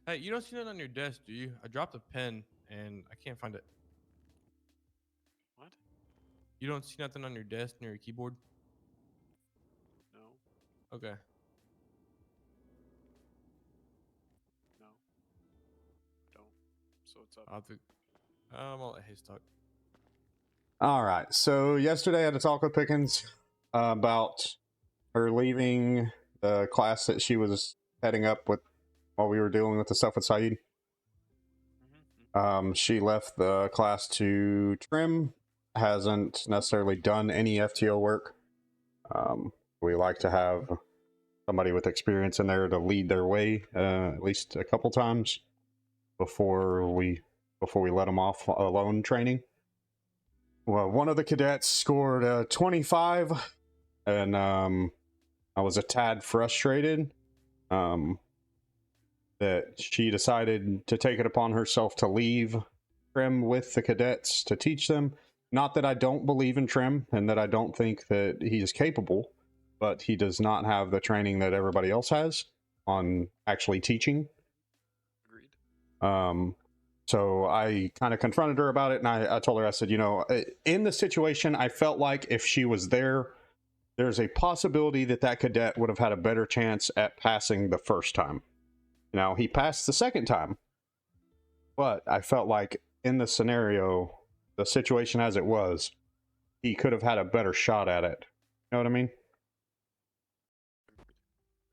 Hey, you don't see that on your desk, do you? I dropped a pen and I can't find it. What? You don't see nothing on your desk near your keyboard? No. Okay. No. Don't. So what's up? I'll have to. I'll let Hayes talk. All right. So yesterday I had a talk with Pickens about her leaving the class that she was heading up with while we were dealing with the stuff with Saeed. She left the class to trim, hasn't necessarily done any FTO work. We like to have somebody with experience in there to lead their way at least a couple times before we let them off alone training. Well, one of the cadets scored 25, and I was a tad frustrated that she decided to take it upon herself to leave Trim with the cadets to teach them. Not that I don't believe in Trim and that I don't think that he is capable, but he does not have the training that everybody else has on actually teaching. Agreed. So I kind of confronted her about it, and I told her, I said, you know, in the situation, I felt like if she was there, there's a possibility that that cadet would have had a better chance at passing the first time. Now, he passed the second time, but I felt like in the scenario, the situation as it was, he could have had a better shot at it. You know what I mean?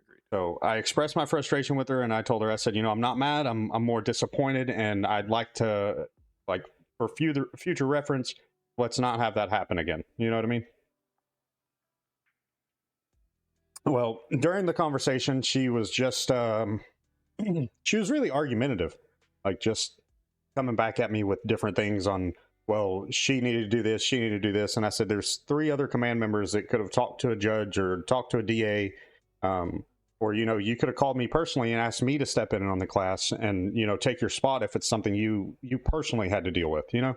Agreed. So I expressed my frustration with her, and I told her, I said, you know, I'm not mad. I'm more disappointed, and I'd like to, like, for future reference, let's not have that happen again. You know what I mean? Well, during the conversation, she was just, she was really argumentative, like just coming back at me with different things on, well, she needed to do this, she needed to do this. And I said, there's 3 other command members that could have talked to a judge or talked to a DA, or, you know, you could have called me personally and asked me to step in on the class and, you know, take your spot if it's something you personally had to deal with, you know?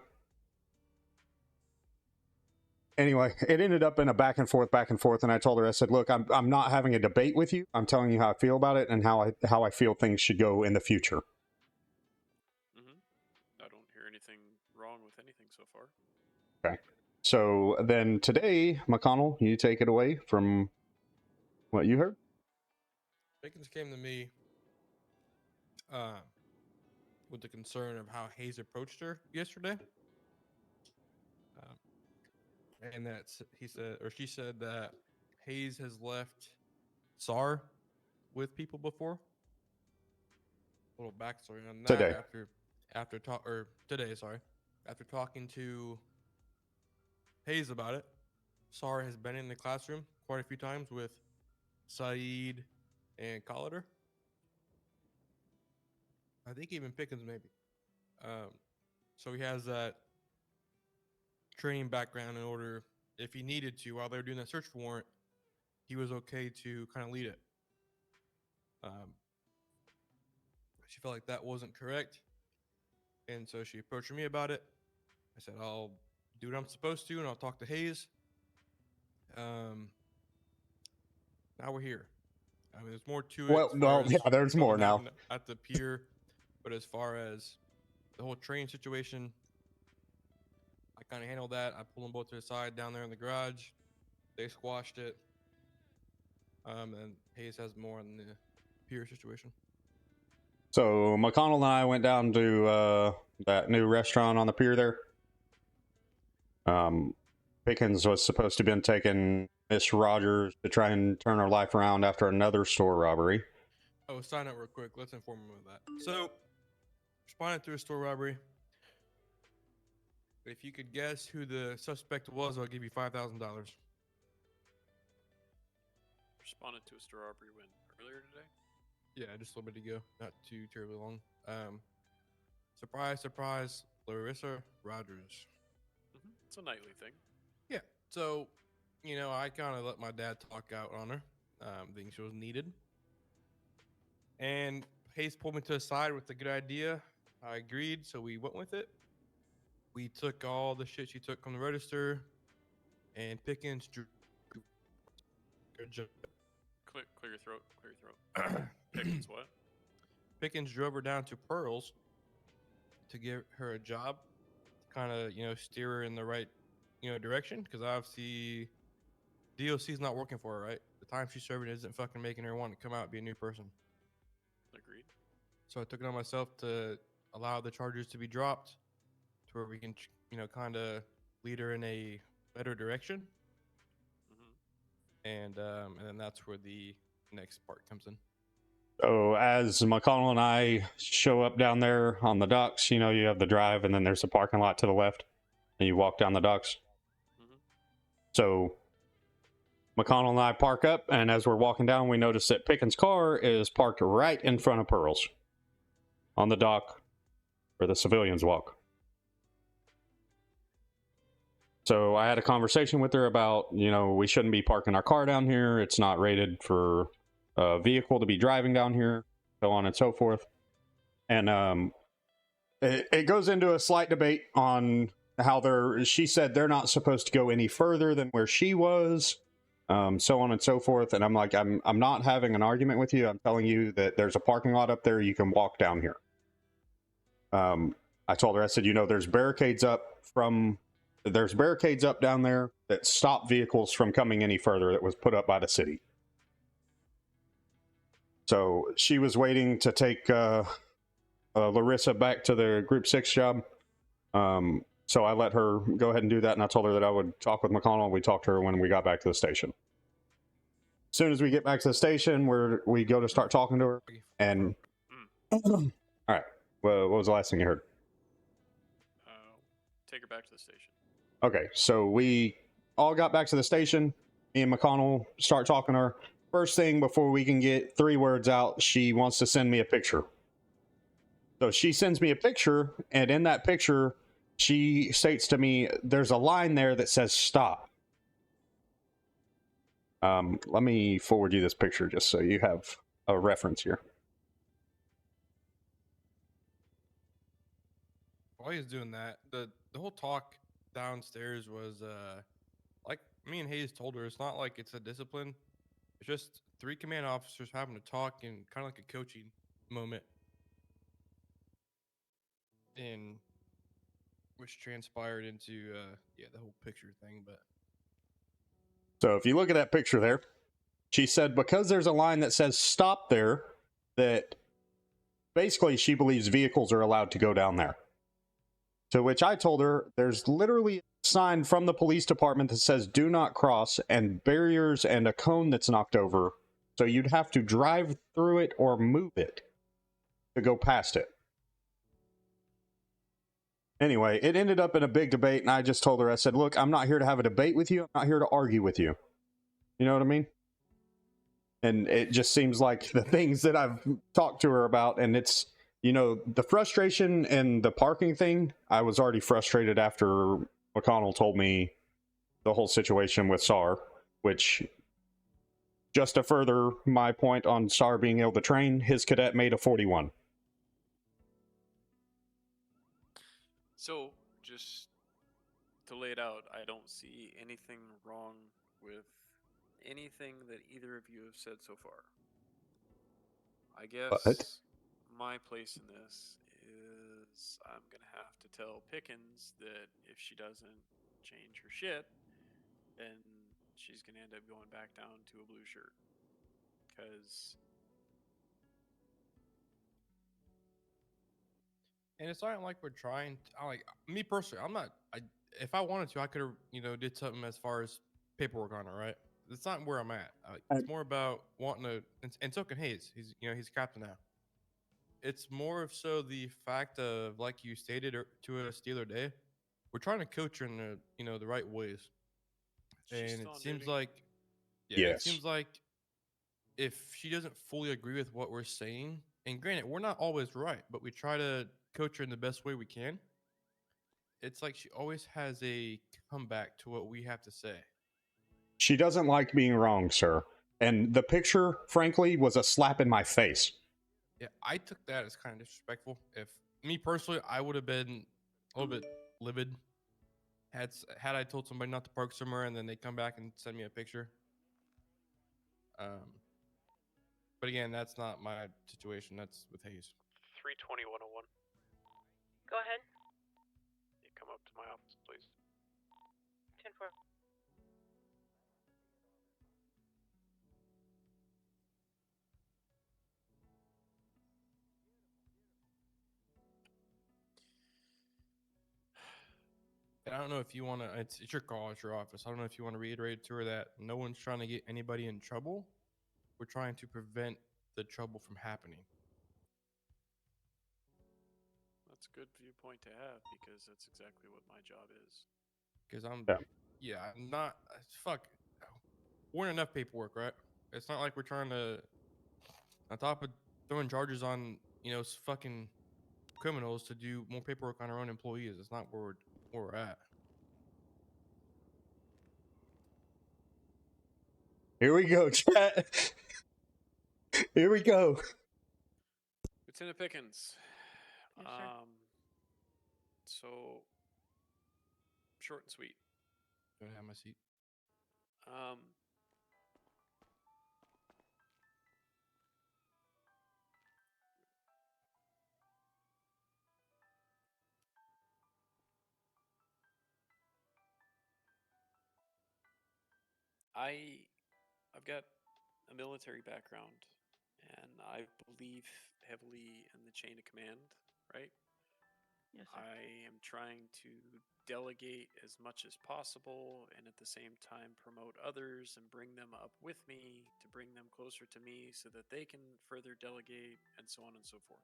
Anyway, it ended up in a back and forth, and I told her, I said, look, I'm not having a debate with you. I'm telling you how I feel about it and how I feel things should go in the future. I don't hear anything wrong with anything so far. Okay. So then today, McConnell, you take it away from what you heard. Pickens came to me with the concern of how Hayes approached her yesterday. And that he said, or she said, that Hayes has left SAR with people before. A little backstory on that. Today. After talking to Hayes about it, SAR has been in the classroom quite a few times with Saeed and Collider. I think even Pickens maybe. So he has that training background in order, if he needed to, while they were doing that search warrant, he was okay to kind of lead it. She felt like that wasn't correct, and so she approached me about it. I said, I'll do what I'm supposed to, and I'll talk to Hayes. Now we're here. I mean, there's more to it. Well, no, yeah, there's more now. At the pier, but as far as the whole training situation, I kind of handled that. I pulled them both to the side down there in the garage. They squashed it. And Hayes has more on the pier situation. So McConnell and I went down to that new restaurant on the pier there. Pickens was supposed to have been taking Miss Rogers to try and turn her life around after another store robbery. Oh, sign up real quick. Let's inform him of that. So, responded to a store robbery. If you could guess who the suspect was, I'll give you $5,000. Responded to a store robbery when? Earlier today? Yeah, just a little bit ago. Not too terribly long. Surprise, surprise, Larissa Rogers. It's a nightly thing. Yeah. So, you know, I kind of let my dad talk out on her. Thinking she was needed. And Hayes pulled me to the side with a good idea. I agreed, so we went with it. We took all the shit she took from the register, and Pickens drew. Clear your throat. Pickens what? Pickens drove her down to Pearls to give her a job, kind of steer her in the right direction, because obviously DOC's not working for her, right? The time she's serving isn't fucking making her want to come out and be a new person. Agreed. So I took it on myself to allow the charges to be dropped to where we can, kind of lead her in a better direction. And then that's where the next part comes in. So as McConnell and I show up down there on the docks, you have the drive, and then there's a parking lot to the left, and you walk down the docks. So McConnell and I park up, and as we're walking down, we notice that Pickens' car is parked right in front of Pearl's on the dock where the civilians walk. So I had a conversation with her about, we shouldn't be parking our car down here. It's not rated for a vehicle to be driving down here, so on and so forth. And it goes into a slight debate on how she said they're not supposed to go any further than where she was, so on and so forth. And I'm like, I'm not having an argument with you. I'm telling you that there's a parking lot up there. You can walk down here. I told her, I said, there's barricades up down there that stop vehicles from coming any further, that was put up by the city. So she was waiting to take Larissa back to the Group 6 job. So I let her go ahead and do that, and I told her that I would talk with McConnell. We talked to her when we got back to the station. As soon as we get back to the station, we go to start talking to her, and all right, well, what was the last thing you heard? Take her back to the station. Okay, so we all got back to the station. Me and McConnell start talking to her. First thing, before we can get 3 words out, she wants to send me a picture. So she sends me a picture, and in that picture, she states to me, there's a line there that says stop. Let me forward you this picture just so you have a reference here. While he's doing that, the whole talk downstairs was like me and Hayes told her, it's not like it's a discipline. It's just 3 command officers having to talk and kind of like a coaching moment, in which transpired into the whole picture thing. But so if you look at that picture there, she said because there's a line that says stop there, that basically she believes vehicles are allowed to go down there. To which I told her there's literally a sign from the police department that says do not cross, and barriers and a cone that's knocked over, so you'd have to drive through it or move it to go past it. Anyway, it ended up in a big debate, and I just told her, I said, look, I'm not here to have a debate with you. I'm not here to argue with you. You know what I mean? And it just seems like the things that I've talked to her about, and it's, the frustration and the parking thing, I was already frustrated after McConnell told me the whole situation with SAR, which, just to further my point on SAR being able to train, his cadet made a 41. So, just to lay it out, I don't see anything wrong with anything that either of you have said so far. I guess my place in this is I'm going to have to tell Pickens that if she doesn't change her shit, then she's going to end up going back down to a blue shirt. Because... And it's not like we're trying to, like, me personally, if I wanted to, I could have, did something as far as paperwork on it, right? It's not where I'm at. It's more about wanting to, and so can Hayes. He's captain now. It's more of so the fact of, like you stated to us the other day, we're trying to coach her in the, the right ways. And it seems like, it seems like if she doesn't fully agree with what we're saying, and granted, we're not always right, but we try to coach her in the best way we can. It's like she always has a comeback to what we have to say. She doesn't like being wrong, sir. And the picture, frankly, was a slap in my face. Yeah, I took that as kind of disrespectful. If me personally, I would have been a little bit livid had I told somebody not to park somewhere and then they come back and send me a picture. But But again, that's not my situation. That's with Hayes. 320-101. Go ahead. You come up to my office, please. 10-4. And I don't know if you want to. It's your call. It's your office. I don't know if you want to reiterate to her that no one's trying to get anybody in trouble. We're trying to prevent the trouble from happening. That's a good viewpoint to have because that's exactly what my job is. Because I'm, Yeah. I'm not. Fuck. We're in enough paperwork, right? It's not like we're trying to. On top of throwing charges on, fucking criminals to do more paperwork on our own employees. It's not where we're at. Here we go, chat. Here we go. Lieutenant Pickens. Yes, sir. So short and sweet. Go ahead, have my seat. I've got a military background, and I believe heavily in the chain of command, right? Yes, sir. I am trying to delegate as much as possible and at the same time promote others and bring them up with me to bring them closer to me so that they can further delegate and so on and so forth.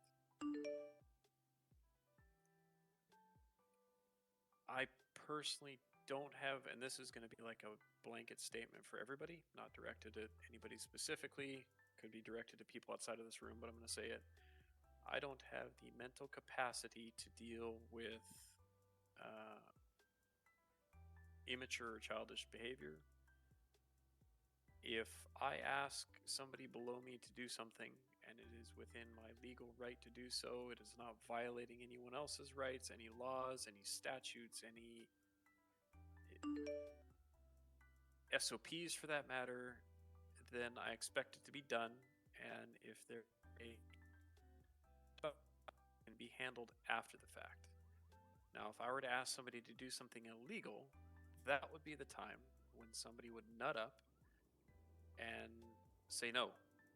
I personally don't have, and this is going to be like a blanket statement for everybody, not directed at anybody specifically, could be directed to people outside of this room, but I'm going to say it. I don't have the mental capacity to deal with immature or childish behavior. If I ask somebody below me to do something and it is within my legal right to do so, it is not violating anyone else's rights, any laws, any statutes, any SOPs for that matter, then I expect it to be done. And if there can be handled after the fact. Now, if I were to ask somebody to do something illegal, that would be the time when somebody would nut up and say no.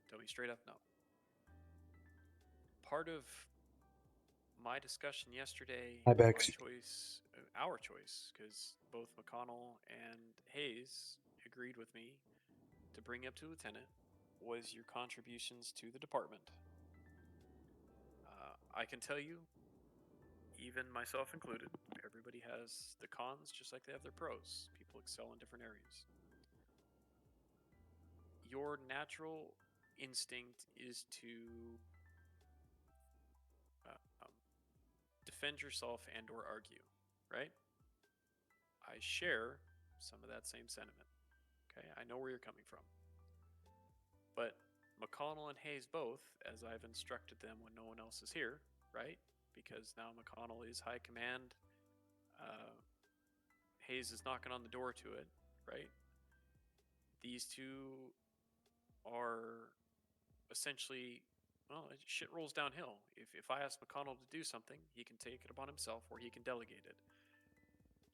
Tell me straight up no. Part of my discussion yesterday, Hi, Bex. our choice, because both McConnell and Hayes agreed with me to bring up to Lieutenant, was your contributions to the department. I can tell you, even myself included, everybody has the cons just like they have their pros. People excel in different areas. Your natural instinct is to defend yourself and or argue, right? I share some of that same sentiment. Okay, I know where you're coming from. But McConnell and Hayes both, as I've instructed them when no one else is here, right? Because now McConnell is high command. Hayes is knocking on the door to it, right? These two are essentially, well, shit rolls downhill. If I ask McConnell to do something, he can take it upon himself or he can delegate it.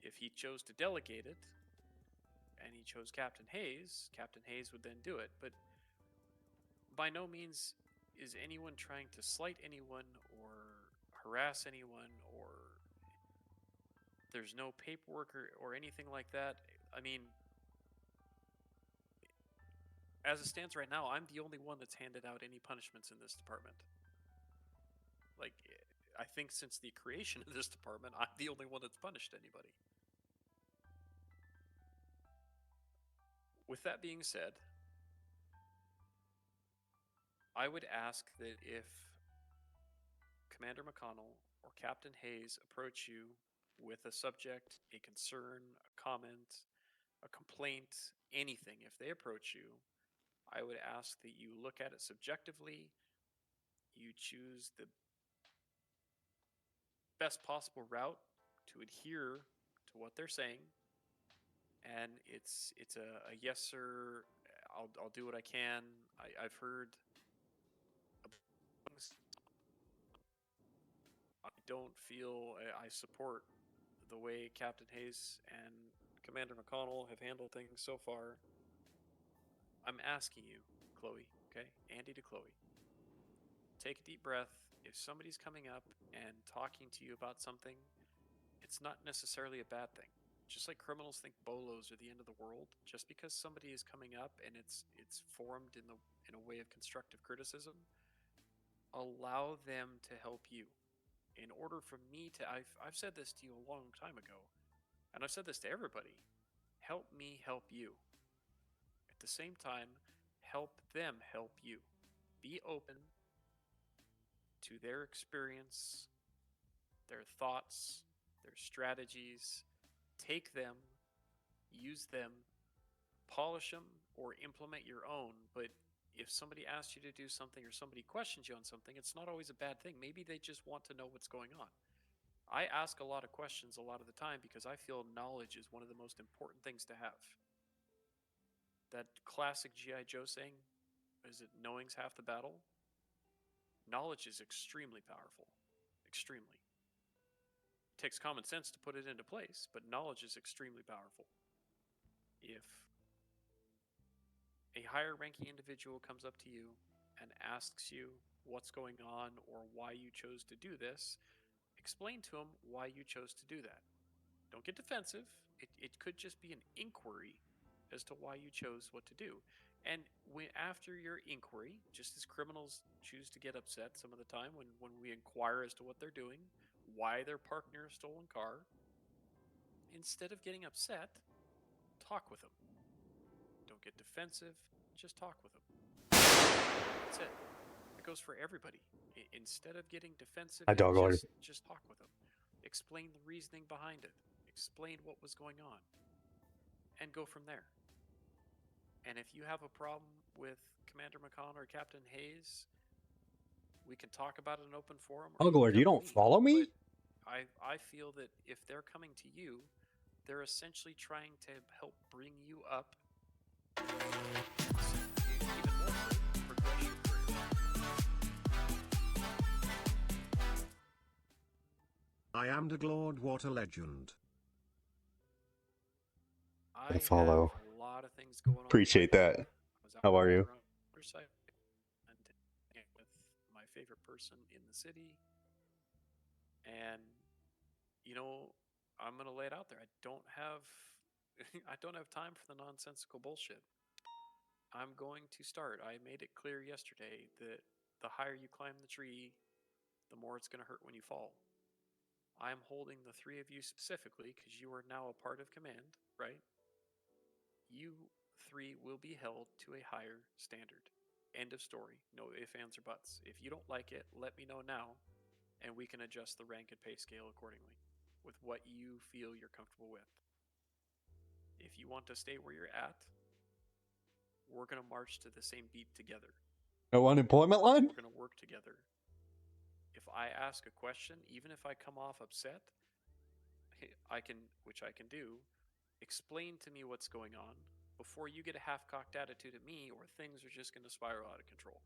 If he chose to delegate it and he chose Captain Hayes would then do it. But by no means is anyone trying to slight anyone or harass anyone, or there's no paperwork or anything like that. I mean, as it stands right now, I'm the only one that's handed out any punishments in this department. Like, I think since the creation of this department, I'm the only one that's punished anybody. With that being said, I would ask that if Commander McConnell or Captain Hayes approach you with a subject, a concern, a comment, a complaint, anything, if they approach you, I would ask that you look at it subjectively, you choose the best possible route to adhere to what they're saying, and it's a yes sir, I'll do what I can. I've heard don't feel I support the way Captain Hayes and Commander McConnell have handled things so far. I'm asking you, Chloe, okay? Andy to Chloe. Take a deep breath. If somebody's coming up and talking to you about something, it's not necessarily a bad thing. Just like criminals think bolos are the end of the world, just because somebody is coming up and it's formed in a way of constructive criticism, allow them to help you. In order for me to, I've said this to you a long time ago, and I've said this to everybody. Help me help you. At the same time, help them help you. Be open to their experience, their thoughts, their strategies. Take them, use them, polish them, or implement your own. But if somebody asks you to do something or somebody questions you on something, it's not always a bad thing. Maybe they just want to know what's going on. I ask a lot of questions a lot of the time because I feel knowledge is one of the most important things to have. That classic G.I. Joe saying, is it knowing's half the battle? Knowledge is extremely powerful. Extremely. It takes common sense to put it into place, but knowledge is extremely powerful. If a higher ranking individual comes up to you and asks you what's going on or why you chose to do this, explain to them why you chose to do that. Don't get defensive. It could just be an inquiry as to why you chose what to do. And after your inquiry, just as criminals choose to get upset some of the time when we inquire as to what they're doing, why they're parked near a stolen car, instead of getting upset, talk with them. Don't get defensive, just talk with them. That's it. It goes for everybody. Instead of getting defensive, just talk with them. Explain the reasoning behind it. Explain what was going on. And go from there. And if you have a problem with Commander McConnell or Captain Hayes, we can talk about it in open forum. Uglord, you don't follow me? I feel that if they're coming to you, they're essentially trying to help bring you up even more progression for you. I am the Glord Water Legend. I follow. Have a lot of things going on. Appreciate that. How are you? And with my favorite person in the city, and you know, I'm gonna lay it out there. I don't have time for the nonsensical bullshit. I'm going to start. I made it clear yesterday that the higher you climb the tree, the more it's gonna hurt when you fall. I'm holding the three of you specifically because you are now a part of command, right? You three will be held to a higher standard. End of story. No ifs, ands, or buts. If you don't like it, let me know now, and we can adjust the rank and pay scale accordingly with what you feel you're comfortable with. If you want to stay where you're at, we're going to march to the same beat together. No unemployment line? We're going to work together. If I ask a question, even if I come off upset, which I can do, explain to me what's going on before you get a half-cocked attitude at me or things are just going to spiral out of control.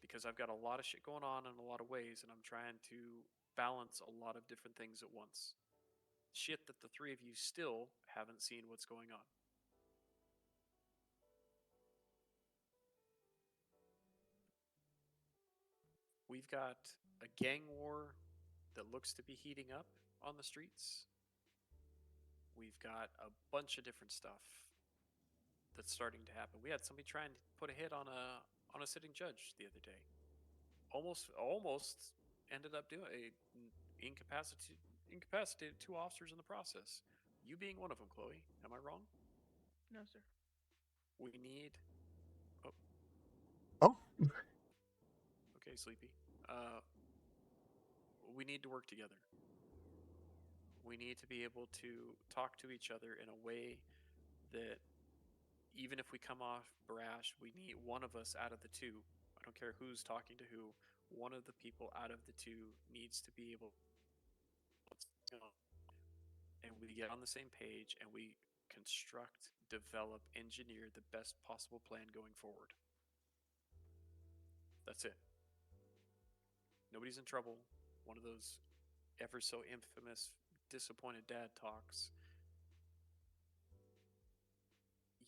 Because I've got a lot of shit going on in a lot of ways, and I'm trying to balance a lot of different things at once. Shit that the three of you still haven't seen what's going on. We've got a gang war that looks to be heating up on the streets. We've got a bunch of different stuff that's starting to happen. We had somebody trying to put a hit on a sitting judge the other day. Almost ended up doing incapacitated two officers in the process. You being one of them, Chloe. Am I wrong? No, sir. We need. Oh. Okay, Sleepy. We need to work together. We need to be able to talk to each other in a way that even if we come off brash, we need one of us out of the two. I don't care who's talking to who. One of the people out of the two needs to be able to, and we get on the same page and we construct, develop, engineer the best possible plan going forward. That's it. Nobody's in trouble. one of those ever so infamous disappointed dad talks.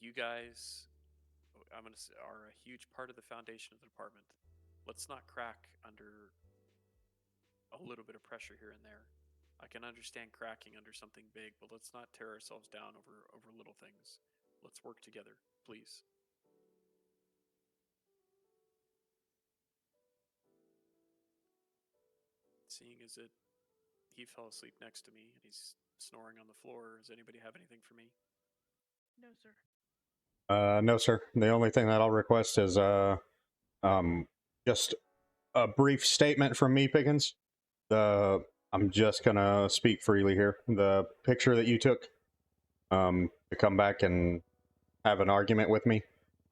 You guys, are a huge part of the foundation of the department. Let's not crack under a little bit of pressure here and there. I can understand cracking under something big, but let's not tear ourselves down over little things. Let's work together, please. Seeing as he fell asleep next to me and he's snoring on the floor, does anybody have anything for me? No, sir. No, sir. The only thing that I'll request is just a brief statement from me, Pickens. I'm just gonna speak freely here. The picture that you took, to come back and have an argument with me,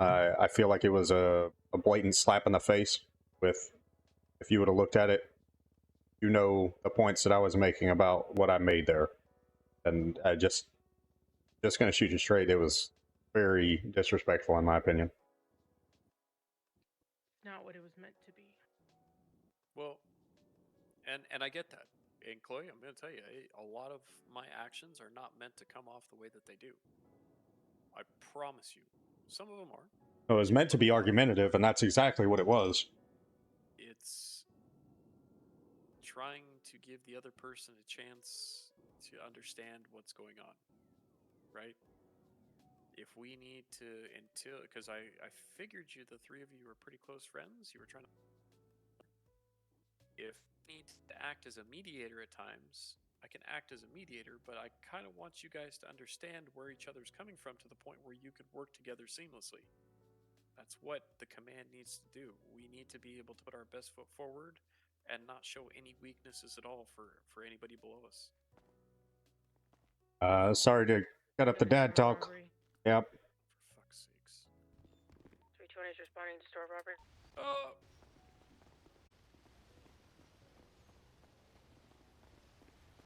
I feel like it was a blatant slap in the face. If you would have looked at it, you know the points that I was making about what I made there, and I just gonna shoot you straight. It was very disrespectful, in my opinion. Not what it was meant to be. Well, and I get that. And Chloe, I'm going to tell you, a lot of my actions are not meant to come off the way that they do. I promise you. Some of them are. It was meant to be argumentative, and that's exactly what it was. It's trying to give the other person a chance to understand what's going on, right? If we need to, because I figured the three of you were pretty close friends. You were trying to. If I need to act as a mediator at times, I can act as a mediator, but I kind of want you guys to understand where each other's coming from to the point where you could work together seamlessly. That's what the command needs to do. We need to be able to put our best foot forward and not show any weaknesses at all for anybody below us. Sorry to cut up the dad talk. Robbery. Yep. For fuck's sakes. 320 is responding to store robbery.